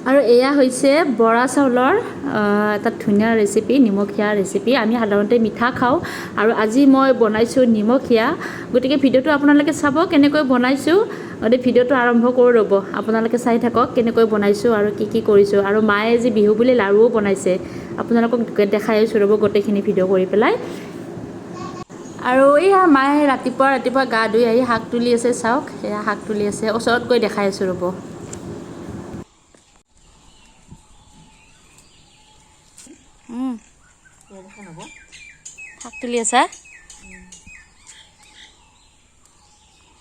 আৰু এয়া হৈছে বৰা চাউলৰ এটা ধুনীয়া ৰেচিপি, নিমখীয়া ৰেচিপি। আমি সাধাৰণতে মিঠা খাওঁ আৰু আজি মই বনাইছোঁ নিমখীয়া। গতিকে ভিডিঅ'টো আপোনালোকে চাব কেনেকৈ বনাইছোঁ। গতিকে ভিডিঅ'টো আৰম্ভ কৰোঁ ৰ'ব, আপোনালোকে চাই থাকক কেনেকৈ বনাইছোঁ আৰু কি কৰিছোঁ। আৰু মায়ে আজি বিহু বুলি লাড়ুও বনাইছে, আপোনালোকক দেখাই আছোঁ ৰ'ব গোটেইখিনি ভিডিঅ' কৰি পেলাই। আৰু এইয়া মায়ে ৰাতিপুৱা গা ধুই আহি শাক তুলি আছে, চাওক এয়া শাক তুলি আছে, ওচৰত গৈ দেখাই আছোঁ ৰ'ব। শাক তুলি আছা?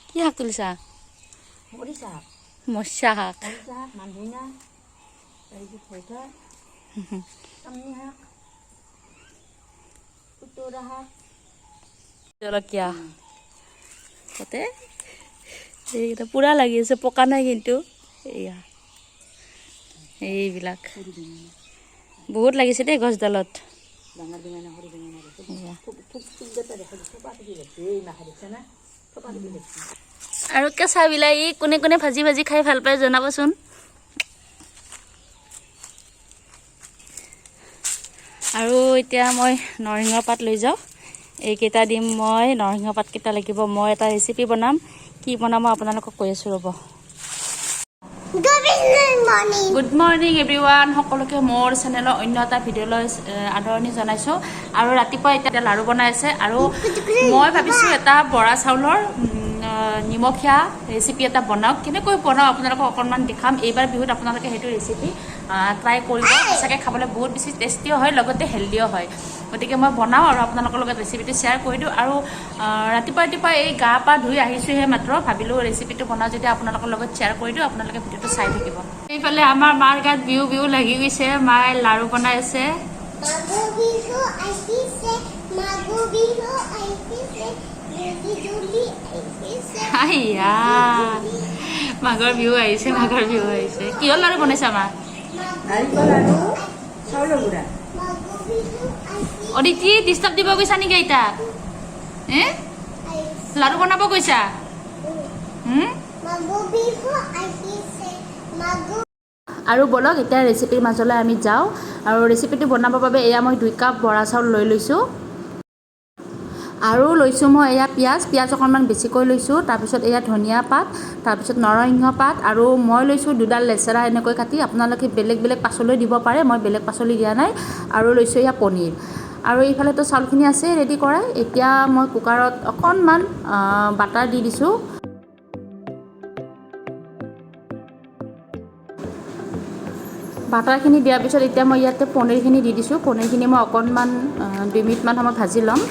কি শাক তুলিছা? মৰিচা শাক। জলকীয়া তাতে এইকেইটা পূৰা লাগি আছে, পকা নাই কিন্তু। এয়া এইবিলাক বহুত লাগিছে দেই গছডালত। আৰু কেঁচা বিলাহী কোনে কোনে ভাজি খাই ভাল পায় জনাবচোন। আৰু এতিয়া মই নৰসিংহ পাত লৈ যাওঁ, এইকেইটা দিম মই। নৰসিংহ পাতকেইটা লাগিব, মই এটা ৰেচিপি বনাম। কি বনাম মই আপোনালোকক কৈ আছোঁ ৰ'ব। গুড মৰ্ণিং এভৰিৱান, সকলোকে মোৰ চেনেলৰ অন্য এটা ভিডিঅ'লৈ আদৰণি জনাইছোঁ। আৰু ৰাতিপুৱা এতিয়া লাড়ু বনাই আছে, আৰু মই ভাবিছোঁ এটা বৰা চাউলৰ নিমখীয়া ৰেচিপি এটা বনাওক। কেনেকৈ বনাওঁ আপোনালোকক অকণমান দেখাম। এইবাৰ বিহুত আপোনালোকে সেইটো ৰেচিপি ট্ৰাই কৰিব, সঁচাকৈ খাবলৈ বহুত বেছি টেষ্টিও হয়, লগতে হেল্ডিও হয়। গতিকে মই বনাওঁ আৰু আপোনালোকৰ লগত ৰেচিপিটো শ্বেয়াৰ কৰি দিওঁ। আৰু ৰাতিপুৱা এই গা পা ধুই আহিছোঁহে মাত্ৰ, ভাবিলোঁ ৰেচিপিটো বনাওঁ যদি আপোনালোকৰ লগত শ্বেয়াৰ কৰি দিওঁ, আপোনালোকে ভিডিঅ'টো চাই থাকিব। এইফালে আমাৰ মাৰ গাত বিহু লাগি গৈছে, মায়ে লাড়ু বনাই আছে। মাঘৰ বিহু আহিছে, কিহৰ লাড়ু বনাইছে আমাৰ? অদিতি ডিষ্টাৰ্ব দিব গৈছা নেকি আইতাক? লাড়ু বনাব গৈছা? আৰু বলক এতিয়া ৰেচিপিৰ মাজলৈ আমি যাওঁ। আৰু ৰেচিপিটো বনাবৰ বাবে এয়া মই 2 কাপ বৰা চাউল লৈ লৈছোঁ। আৰু লৈছোঁ মই এয়া পিঁয়াজ অকণমান বেছিকৈ লৈছোঁ। তাৰপিছত এয়া ধনিয়া পাত, তাৰপিছত নৰসিংহ পাত, আৰু মই লৈছোঁ 2ডাল লেচেৰা এনেকৈ কাটি। আপোনালোকে বেলেগ পাচলি দিব পাৰে, মই বেলেগ পাচলি দিয়া নাই। আৰু লৈছোঁ এয়া পনীৰ। আৰু এইফালেতো চাউলখিনি আছে ৰেডি কৰা। এতিয়া মই কুকাৰত অকণমান বাটাৰ দি দিছোঁ। বাটাৰখিনি দিয়াৰ পিছত এতিয়া মই ইয়াতে পনীৰখিনি দি দিছোঁ। পনীৰখিনি মই অকণমান 2 মিনিটমান সময় ভাজি ল'ম।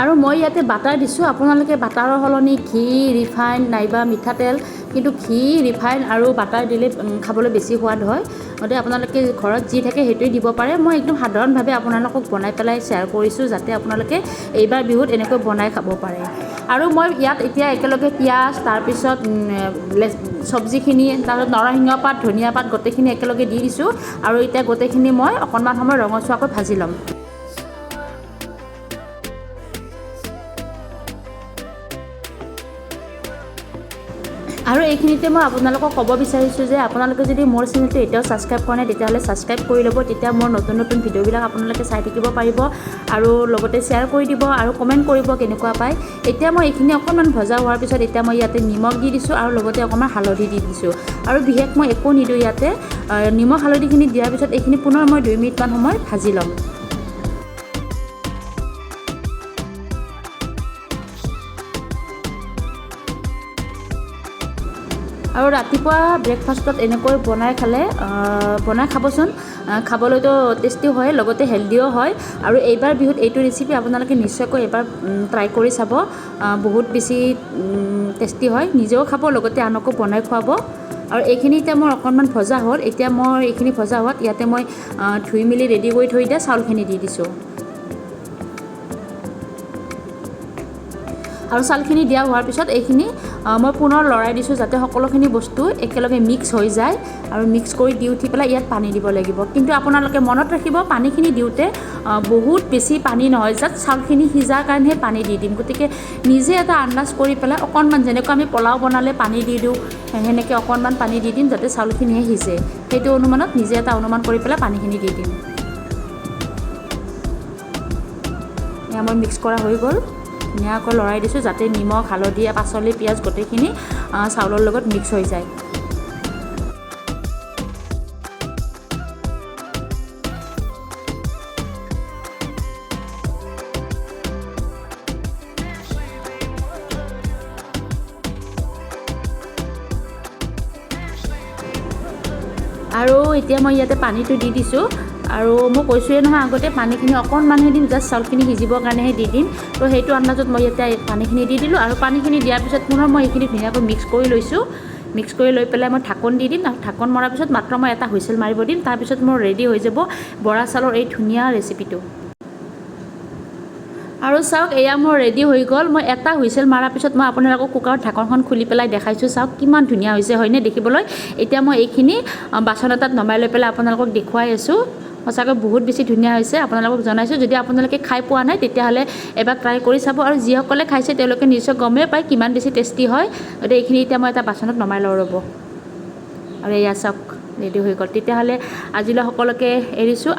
আৰু মই ইয়াতে বাটাৰ দিছোঁ, আপোনালোকে বাটাৰৰ সলনি ঘি, ৰিফাইন নাইবা মিঠাতেল, কিন্তু ঘি, ৰিফাইন আৰু বাটাৰ দিলে খাবলৈ বেছি সোৱাদ হয়। গতিকে আপোনালোকে ঘৰত যি থাকে সেইটোৱে দিব পাৰে। মই একদম সাধাৰণভাৱে আপোনালোকক বনাই পেলাই শ্বেয়াৰ কৰিছোঁ, যাতে আপোনালোকে এইবাৰ বিহুত এনেকৈ বনাই খাব পাৰে। আৰু মই ইয়াত এতিয়া একেলগে পিঁয়াজ, তাৰপিছত চব্জিখিনি, তাৰপিছত নৰসিংহ পাত, ধনিয়া পাত গোটেইখিনি একেলগে দি দিছোঁ। আৰু এতিয়া গোটেইখিনি মই অকণমান সময় ৰঙচুৱাকৈ ভাজি ল'ম। আৰু এইখিনিতে মই আপোনালোকক ক'ব বিচাৰিছোঁ যে আপোনালোকে যদি মোৰ চেনেলটো এতিয়াও ছাবস্ক্ৰাইব কৰা নাই, তেতিয়াহ'লে ছাবস্ক্ৰাইব কৰি ল'ব। তেতিয়া মোৰ নতুন ভিডিঅ'বিলাক আপোনালোকে চাই থাকিব পাৰিব, আৰু লগতে শ্বেয়াৰ কৰি দিব আৰু কমেণ্ট কৰিব কেনেকুৱা পায়। এতিয়া মই এইখিনি অকণমান ভজা হোৱাৰ পিছত এতিয়া মই ইয়াতে নিমখ দি দিছোঁ, আৰু লগতে অকণমান হালধি দি দিছোঁ। আৰু বিশেষ মই একো নিদিওঁ ইয়াতে। নিমখ হালধিখিনি দিয়াৰ পিছত এইখিনি পুনৰ মই 2 মিনিটমান সময় ভাজি ল'ম। আৰু ৰাতিপুৱা ব্ৰেকফাষ্টত এনেকৈ বনাই খাবচোন। খাবলৈতো টেষ্টি হয়, লগতে হেল্ডিও হয়। আৰু এইবাৰ বিহুত এইটো ৰেচিপি আপোনালোকে নিশ্চয়কৈ এবাৰ ট্ৰাই কৰি চাব। বহুত বেছি টেষ্টি হয়, নিজেও খাব, লগতে আনকো বনাই খুৱাব। আৰু এইখিনি এতিয়া মোৰ অকণমান ভজা হ'ল। এতিয়া মই এইখিনি ভজা হোৱাত ইয়াতে মই ধুই মেলি ৰেডি কৰি থৈ দিয়া চাউলখিনি দি দিছোঁ। আৰু চাউলখিনি দিয়া হোৱাৰ পিছত এইখিনি মই পুনৰ লৰাই দিছোঁ যাতে সকলোখিনি বস্তু একেলগে মিক্স হৈ যায় আৰু মিক্স কৰি দি উঠি পেলাই ইয়াত পানী দিব লাগিব কিন্তু আপোনালোকে মনত ৰাখিব পানীখিনি দিওঁতে বহুত বেছি পানী নহয় যাত চাউলখিনি সিজাৰ কাৰণেহে পানী দি দিম গতিকে নিজে এটা আন্দাজ কৰি পেলাই অকণমান যেনেকৈ আমি পোলাও বনালে পানী দি দিওঁ সেনেকৈ অকণমান পানী দি দিম যাতে চাউলখিনিহে সিজে সেইটো অনুমানত নিজে এটা অনুমান কৰি পেলাই পানীখিনি দি দিম এয়া মই মিক্স কৰা হৈ গ'ল ধুনীয়াকৈ লৰাই দিছোঁ যাতে নিমখ হালধি পাচলি পিঁয়াজ গোটেইখিনি চাউলৰ লগত মিক্স হৈ যায় আৰু এতিয়া মই ইয়াতে পানীটো দি দিছোঁ আৰু মই কৈছোঁৱে নহয় আগতে পানীখিনি অকণমানহে দিম জাষ্ট চাউলখিনি সিজিবৰ কাৰণেহে দি দিম তো সেইটো আন্দাজত মই ইয়াতে পানীখিনি দি দিলোঁ আৰু পানীখিনি দিয়াৰ পিছত পুনৰ মই এইখিনি ধুনীয়াকৈ মিক্স কৰি লৈছোঁ মিক্স কৰি লৈ পেলাই মই ঢাকন দি দিম ঢাকন মৰাৰ পিছত মাত্ৰ মই এটা হুইচেল মাৰিব দিম তাৰপিছত মোৰ ৰেডি হৈ যাব বৰা চাউলৰ এই ধুনীয়া ৰেচিপিটো আৰু চাওক এয়া মোৰ ৰেডি হৈ গ'ল মই এটা হুইচেল মৰাৰ পিছত মই আপোনালোকক কুকাৰৰ ঢাকনখন খুলি পেলাই দেখাইছোঁ চাওক কিমান ধুনীয়া হৈছে হয়নে দেখিবলৈ এতিয়া মই এইখিনি বাচন এটাত নমাই লৈ পেলাই আপোনালোকক দেখুৱাই আছোঁ সঁচাকৈ বহুত বেছি ধুনীয়া হৈছে আপোনালোকক জনাইছোঁ যদি আপোনালোকে খাই পোৱা নাই তেতিয়াহ'লে এবাৰ ট্ৰাই কৰি চাব আৰু যিসকলে খাইছে তেওঁলোকে নিশ্চয় গমেই পায় কিমান বেছি টেষ্টি হয় গতিকে এইখিনি এতিয়া মই এটা বাচনত নমাই লওঁ ৰ'ব আৰু এয়া চাওক ৰেডি হৈ গ'ল তেতিয়াহ'লে আজিলৈ সকলোকে এৰিছোঁ